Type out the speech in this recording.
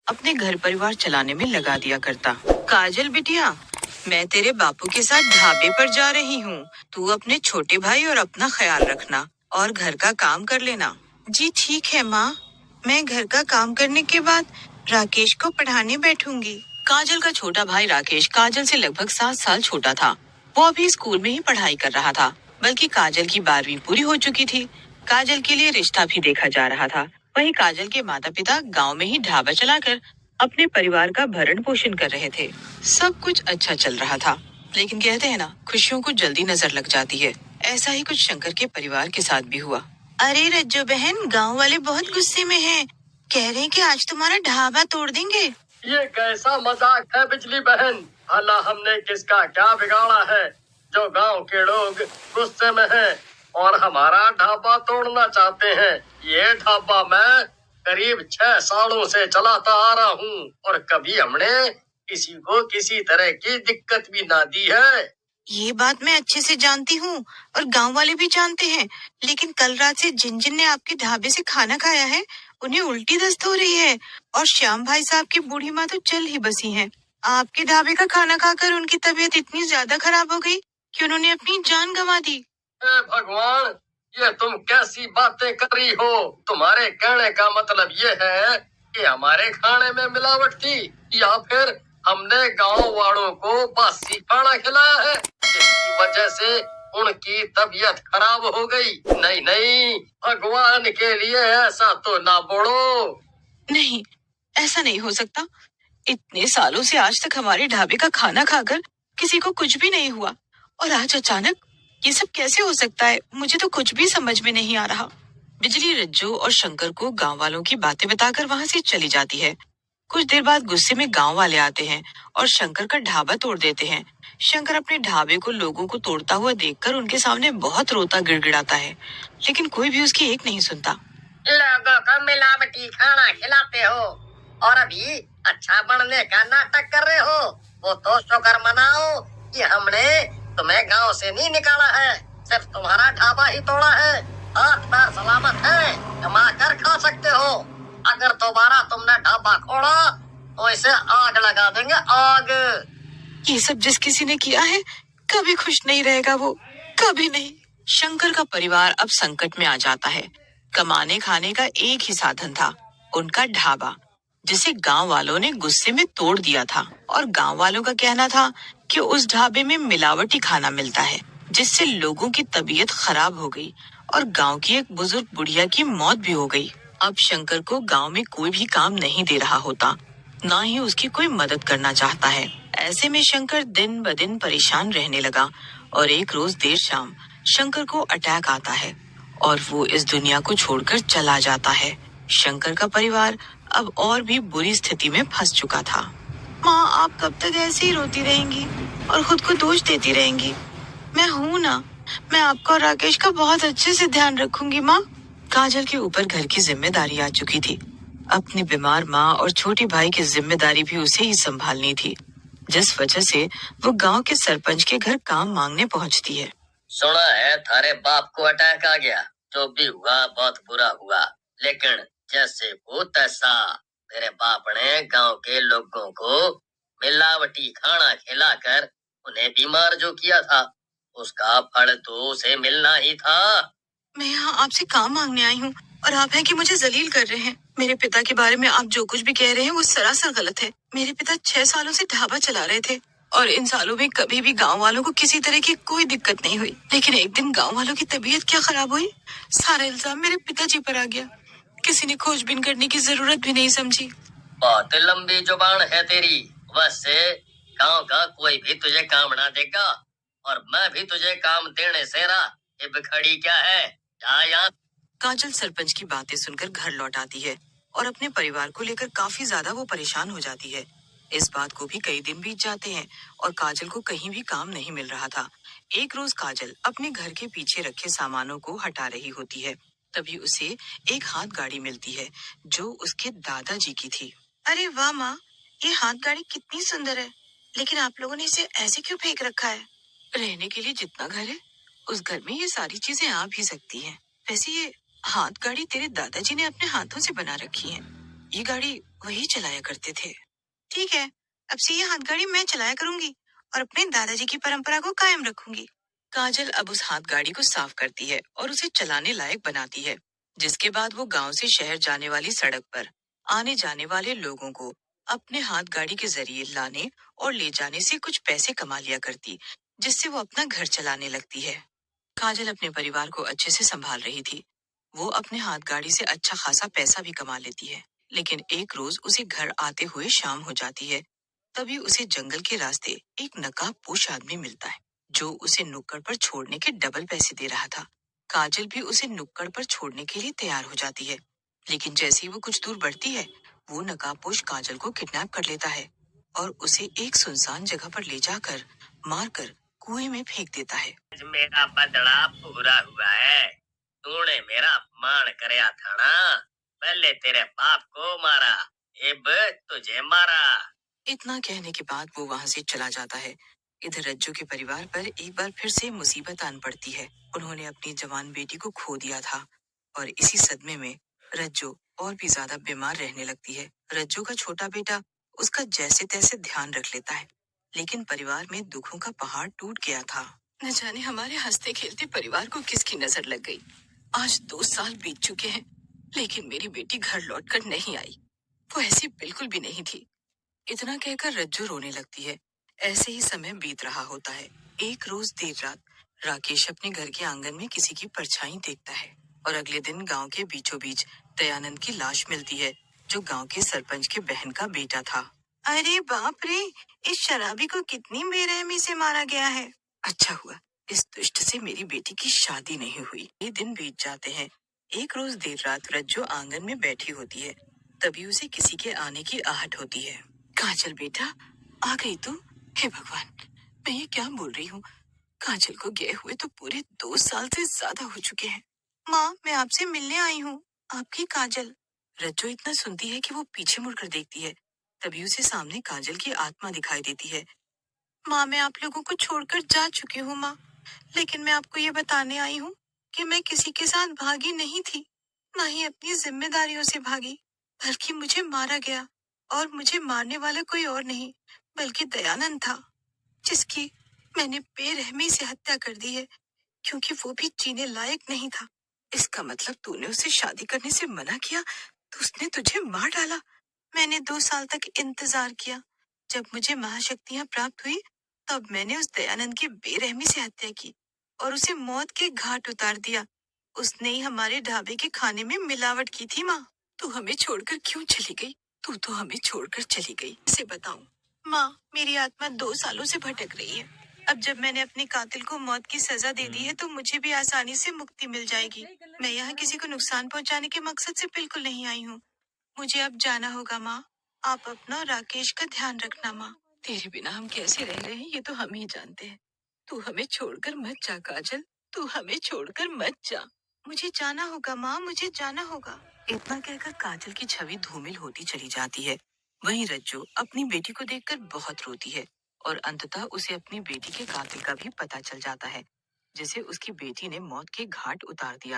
अपने घर परिवार चलाने में लगा दिया करता। काजल बिटिया, मैं तेरे बापू के साथ ढाबे पर जा रही हूँ। तू अपने छोटे भाई और अपना ख्याल रखना और घर का काम कर लेना। जी ठीक है माँ, मैं घर का काम करने के बाद राकेश को पढ़ाने बैठूंगी। काजल का छोटा भाई राकेश काजल से लगभग 7 साल छोटा था। वो अभी स्कूल में ही पढ़ाई कर रहा था, बल्कि काजल की 12वीं पूरी हो चुकी थी। काजल के लिए रिश्ता भी देखा जा रहा था। वहीं काजल के माता पिता गांव में ही ढाबा चलाकर अपने परिवार का भरण पोषण कर रहे थे। सब कुछ अच्छा चल रहा था, लेकिन कहते हैं ना, खुशियों को जल्दी नजर लग जाती है। ऐसा ही कुछ शंकर के परिवार के साथ भी हुआ। अरे रज्जो बहन, गांव वाले बहुत गुस्से में हैं। कह रहे हैं कि आज तुम्हारा ढाबा तोड़ देंगे। ये कैसा मजाक है बिजली बहन? भला हमने किसका क्या बिगाड़ा है जो गांव के लोग गुस्से में हैं और हमारा ढाबा तोड़ना चाहते हैं? ये ढाबा मैं करीब 6 सालों से चलाता आ रहा हूँ और कभी हमने किसी को किसी तरह की दिक्कत भी ना दी है। ये बात मैं अच्छे से जानती हूँ और गांव वाले भी जानते हैं, लेकिन कल रात से जिन जिन ने आपके ढाबे से खाना खाया है, उन्हें उल्टी दस्त हो रही है और श्याम भाई साहब की बूढ़ी माँ तो चल ही बसी हैं। आपके ढाबे का खाना खाकर उनकी तबीयत इतनी ज्यादा खराब हो गई कि उन्होंने अपनी जान गंवा दी। हे भगवान, ये तुम कैसी बातें कर रही हो? तुम्हारे कहने का मतलब ये है कि हमारे खाने में मिलावट थी या फिर हमने गांव वालों को बासी खाना खिलाया है जिसकी वजह से उनकी तबीयत खराब हो गई? नहीं नहीं, भगवान के लिए ऐसा तो ना बोलो। नहीं, ऐसा नहीं हो सकता। इतने सालों से आज तक हमारे ढाबे का खाना खाकर किसी को कुछ भी नहीं हुआ, और आज अचानक ये सब कैसे हो सकता है? मुझे तो कुछ भी समझ में नहीं आ रहा। बिजली रज्जू और शंकर को गांव वालों की बातें बताकर वहां से चली जाती है। कुछ देर बाद गुस्से में गांव वाले आते हैं और शंकर का ढाबा तोड़ देते हैं। शंकर अपने ढाबे को लोगों को तोड़ता हुआ देखकर उनके सामने बहुत रोता गिड़गिड़ाता है, लेकिन कोई भी उसकी एक नहीं सुनता। लोगों को मिलावटी खाना खिलाते हो और अभी अच्छा बनने का नाटक कर रहे हो। वो तो शुक्र मनाओ कि हमने तुम्हें गांव से नहीं निकाला है, सिर्फ तुम्हारा ढाबा ही तोड़ा है। हाथ पैर सलामत है, कमा कर खा सकते हो। अगर दोबारा तुमने ढाबा खोला तो इसे आग लगा देंगे, आग। ये सब जिस किसी ने किया है, कभी खुश नहीं रहेगा वो, कभी नहीं। शंकर का परिवार अब संकट में आ जाता है। कमाने खाने का एक ही साधन था, उनका ढाबा, जिसे गांव वालों ने गुस्से में तोड़ दिया था। और गांव वालों का कहना था कि उस ढाबे में मिलावटी खाना मिलता है, जिससे लोगों की तबीयत खराब हो गई और गांव की एक बुजुर्ग बुढ़िया की मौत भी हो गई। अब शंकर को गांव में कोई भी काम नहीं दे रहा होता, ना ही उसकी कोई मदद करना चाहता है। ऐसे में शंकर दिन ब दिन परेशान रहने लगा और एक रोज देर शाम शंकर को अटैक आता है और वो इस दुनिया को छोड़कर चला जाता है। शंकर का परिवार अब और भी बुरी स्थिति में फंस चुका था। माँ, आप कब तक ऐसे ही रोती रहेंगी और खुद को दोष देती रहेंगी? मैं हूँ ना, मैं आपका और राकेश का बहुत अच्छे से ध्यान रखूंगी माँ। काजल के ऊपर घर की जिम्मेदारी आ चुकी थी। अपनी बीमार माँ और छोटी भाई की जिम्मेदारी भी उसे ही संभालनी थी, जिस वजह से वो गांव के सरपंच के घर काम मांगने पहुंचती है। सुना है थारे बाप को अटैक आ गया। जो भी हुआ बहुत बुरा हुआ, लेकिन जैसे वो तैसा तेरे बाप ने गांव के लोगों को मिलावटी खाना खिलाकर उन्हें बीमार जो किया था, उसका फल तो उसे मिलना ही था। मैं यहाँ आपसे काम मांगने आई हूँ और आप हैं कि मुझे जलील कर रहे हैं। मेरे पिता के बारे में आप जो कुछ भी कह रहे हैं वो सरासर गलत है। मेरे पिता 6 सालों से ढाबा चला रहे थे और इन सालों में कभी भी गांव वालों को किसी तरह की कोई दिक्कत नहीं हुई, लेकिन एक दिन गांव वालों की तबीयत क्या खराब हुई, सारा इल्जाम मेरे पिताजी पर आ गया। किसी ने खोजबीन करने की जरूरत भी नहीं समझी। बहुत लंबी जुबान है तेरी। वैसे गांव का कोई भी तुझे काम ना देगा और मैं भी तुझे काम देने से रहा। ये बिखड़ी क्या है? जा यहाँ। काजल सरपंच की बातें सुनकर घर लौट आती है और अपने परिवार को लेकर काफी ज्यादा वो परेशान हो जाती है। इस बात को भी कई दिन बीत जाते हैं और काजल को कहीं भी काम नहीं मिल रहा था। एक रोज काजल अपने घर के पीछे रखे सामानों को हटा रही होती है, तभी उसे एक हाथ गाड़ी मिलती है जो उसके दादाजी की थी। अरे वाह माँ, ये हाथ गाड़ी कितनी सुंदर है, लेकिन आप लोगों ने इसे ऐसे क्यों फेंक रखा है? रहने के लिए जितना घर है, उस घर में ये सारी चीजें आ भी सकती हैं। वैसे ये हाथ गाड़ी तेरे दादाजी ने अपने हाथों से बना रखी है। ये गाड़ी वही चलाया करते थे। ठीक है, अब से ये हाथगाड़ी मैं चलाया करूंगी और अपने दादाजी की परंपरा को कायम रखूंगी। काजल अब उस हाथगाड़ी को साफ करती है और उसे चलाने लायक बनाती है, जिसके बाद वो गांव से शहर जाने वाली सड़क पर आने जाने वाले लोगों को अपने हाथगाड़ी के जरिए लाने और ले जाने से कुछ पैसे कमा लिया करती, जिससे वो अपना घर चलाने लगती है। काजल अपने परिवार को अच्छे से संभाल रही थी। वो अपने हाथगाड़ी से अच्छा खासा पैसा भी कमा लेती है। लेकिन एक रोज उसे घर आते हुए शाम हो जाती है। तभी उसे जंगल के रास्ते एक नकाबपोश आदमी मिलता है, जो उसे नुक्कड़ पर छोड़ने के डबल पैसे दे रहा था। काजल भी उसे नुक्कड़ पर छोड़ने के लिए तैयार हो जाती है। लेकिन जैसे ही वो कुछ दूर बढ़ती है, वो नकाबपोश काजल को किडनैप कर लेता है और उसे एक सुनसान जगह पर ले जाकर मारकर कुएं में फेंक देता है। आज मेरा बदला पूरा हुआ है। तूने मेरा अपमान करया था ना। पहले तेरे बाप को मारा, अब तुझे मारा। इतना कहने के बाद वो वहां से चला जाता है। इधर रज्जू के परिवार पर एक बार फिर से मुसीबत आन पड़ती है। उन्होंने अपनी जवान बेटी को खो दिया था और इसी सदमे में रज्जू और भी ज्यादा बीमार रहने लगती है। रज्जू का छोटा बेटा उसका जैसे तैसे ध्यान रख लेता है, लेकिन परिवार में दुखों का पहाड़ टूट गया था। न जाने हमारे हंसते खेलते परिवार को किसकी नजर लग गई। आज 2 साल बीत चुके हैं, लेकिन मेरी बेटी घर लौटकर नहीं आई। वो ऐसी बिल्कुल भी नहीं थी। इतना कहकर रज्जू रोने लगती है। ऐसे ही समय बीत रहा होता है। एक रोज देर रात राकेश अपने घर के आंगन में किसी की परछाई देखता है और अगले दिन गांव के बीचों बीच दयानंद की लाश मिलती है, जो गांव के सरपंच के बहन का बेटा था। अरे बाप रे, इस शराबी को कितनी बेरहमी से मारा गया है। अच्छा हुआ इस दुष्ट से मेरी बेटी की शादी नहीं हुई। ये दिन बीत जाते हैं। एक रोज देर रात रज्जू आंगन में बैठी होती है। तभी उसे किसी के आने की आहट होती है। काजल बेटा, आ गई तू। हे भगवान, मैं ये क्या बोल रही हूँ। काजल को गए हुए तो पूरे 2 साल से ज्यादा हो चुके हैं। माँ, मैं आपसे मिलने आई हूँ। आपकी काजल। रज्जो इतना सुनती है कि वो पीछे मुड़कर देखती है। तभी उसे सामने काजल की आत्मा दिखाई देती है। माँ, मैं आप लोगों को छोड़कर जा चुकी हूँ माँ, लेकिन मैं आपको ये बताने आई हूँ कि मैं किसी के साथ भागी नहीं थी, ना ही अपनी जिम्मेदारियों से भागी, बल्कि मुझे मारा गया। और मुझे मारने वाला कोई और नहीं, बल्कि दयानंद था, जिसकी मैंने बेरहमी से हत्या कर दी है, क्योंकि वो भी जीने लायक नहीं था। इसका मतलब तूने उसे शादी करने से मना किया तो उसने तुझे मार डाला। मैंने 2 साल तक इंतजार किया। जब मुझे महाशक्तियां प्राप्त हुई, तब मैंने उस दयानंद की बेरहमी से हत्या की और उसे मौत के घाट उतार दिया। उसने ही हमारे ढाबे के खाने में मिलावट की थी। माँ, तू हमें छोड़कर क्यों चली गई। तू तो हमें छोड़कर चली गई, इसे बताऊं। माँ, मेरी आत्मा 2 सालों से भटक रही है। अब जब मैंने अपने कातिल को मौत की सजा दे दी है, तो मुझे भी आसानी से मुक्ति मिल जाएगी। मैं यहाँ किसी को नुकसान पहुँचाने के मकसद से बिल्कुल नहीं आई हूँ। मुझे अब जाना होगा माँ। आप अपना और राकेश का ध्यान रखना माँ। तेरे बिना हम कैसे रह रहे हैं, ये तो हम ही जानते हैं। तू हमें छोड़कर मत जा काजल, तू हमें छोड़कर मत जा। मुझे जाना होगा माँ, मुझे जाना होगा। इतना कहकर काजल की छवि धूमिल होती चली जाती है। वहीं रज्जू अपनी बेटी को देखकर बहुत रोती है और अंततः उसे अपनी बेटी के कातिल का भी पता चल जाता है, जिसे उसकी बेटी ने मौत के घाट उतार दिया